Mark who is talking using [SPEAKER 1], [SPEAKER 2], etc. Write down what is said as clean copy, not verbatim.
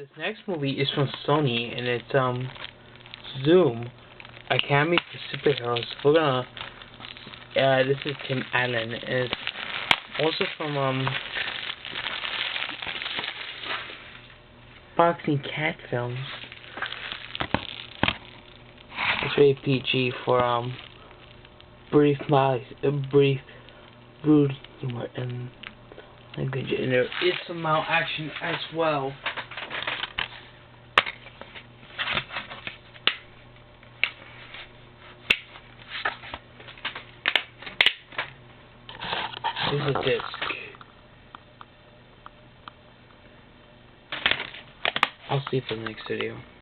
[SPEAKER 1] This next movie is from Sony, and it's Zoom Academy for Superheroes. We're gonna this is Tim Allen, and it's also from Fox and Cat Films. It's rated PG for brief rude humor and language, and there is some action as well. Here's a disc. I'll see you for the next video.